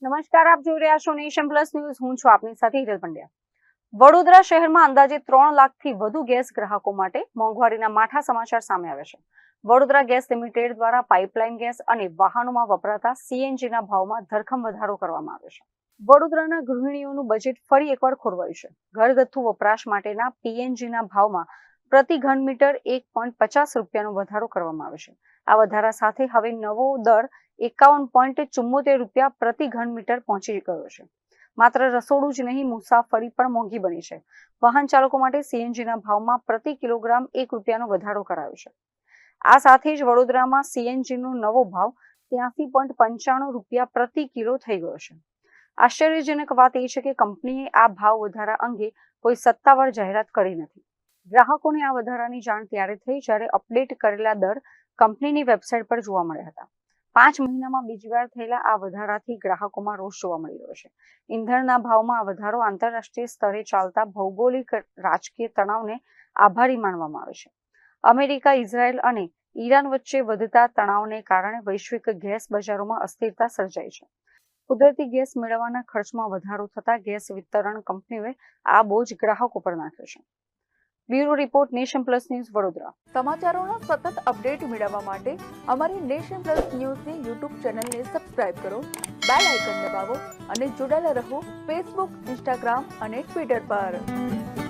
નમસ્કાર, આપ જોઈ રહ્યા છો નેશન પ્લસ ન્યૂઝ. હું છું આપની સાથે હિરલ પંડ્યા. વડોદરા શહેરમાં અંદાજે 3 લાખથી વધુ ગેસ ગ્રાહકો માટે મોંઘવારીના માઠા સમાચાર સામે આવ્યા છે. વડોદરા ગેસ લિમિટેડ દ્વારા પાઇપલાઇન ગેસ અને વાહનોમાં વપરાતા સીએનજીના ભાવમાં ધરખમ વધારો કરવામાં આવ્યો છે. વડોદરાના ગૃહિણીઓનું બજેટ ફરી એકવાર ખોરવાયું છે. ઘરગથ્થુ વપરાશ માટેના પીએનજીના ભાવમાં પ્રતિ ઘન મીટર 1.50 રૂપિયાનો વધારો કરવામાં આવ્યો છે. આ વધારા સાથે હવે નવો દર 51.74 રૂપિયા પ્રતિ ઘન મીટર પહોંચી ગયો છે. માત્ર રસોડું જ નહીં, મુસાફરી પણ મોંઘી બની છે. વાહન ચાલકો માટે સીએનજીના ભાવમાં પ્રતિ કિલોગ્રામ 1 રૂપિયાનો વધારો કરાયો છે. આ સાથે જ વડોદરામાં સીએનજીનો નવો ભાવ 83.95 રૂપિયા પ્રતિ કિલો થઈ ગયો છે. આશ્ચર્યજનક વાત એ છે કે કંપનીએ આ ભાવ વધારા અંગે કોઈ સત્તાવાર જાહેરાત કરી નથી. ગ્રાહકોને આ વધારાની જાણ ત્યારે થઈ જ્યારે અપડેટ કરેલા દર કંપનીની વેબસાઇટ પર જોવા મળ્યા હતા. 5 મહિનામાં બીજી વાર થયેલા આ વધારાથી ગ્રાહકોમાં રોષ જોવા મળી રહ્યો છે. ઈંધણના ભાવમાં આ વધારો આંતરરાષ્ટ્રીય સ્તરે ચાલતા ભૌગોલિક રાજકીય તણાવને આભારી માનવામાં આવે છે. અમેરિકા, ઇઝરાયલ અને ઈરાન વચ્ચે વધતા તણાવને કારણે વૈશ્વિક ગેસ બજારોમાં અસ્થિરતા સર્જાઈ છે. કુદરતી ગેસ મેળવવાના ખર્ચમાં વધારો થતા ગેસ વિતરણ કંપનીઓએ આ બોજ ગ્રાહકો પર નાખ્યો છે. Bureau report, nation plus news, Vadodara. સમાચારોના સતત અપડેટ મેળવવા માટે અમારી નેશન પ્લસ ન્યૂઝની યુટ્યુબ ચેનલને સબસ્ક્રાઇબ કરો, બેલ આઇકન દબાવો અને જોડાયેલા રહો ફેસબુક, ઇન્સ્ટાગ્રામ અને ટ્વિટર પર.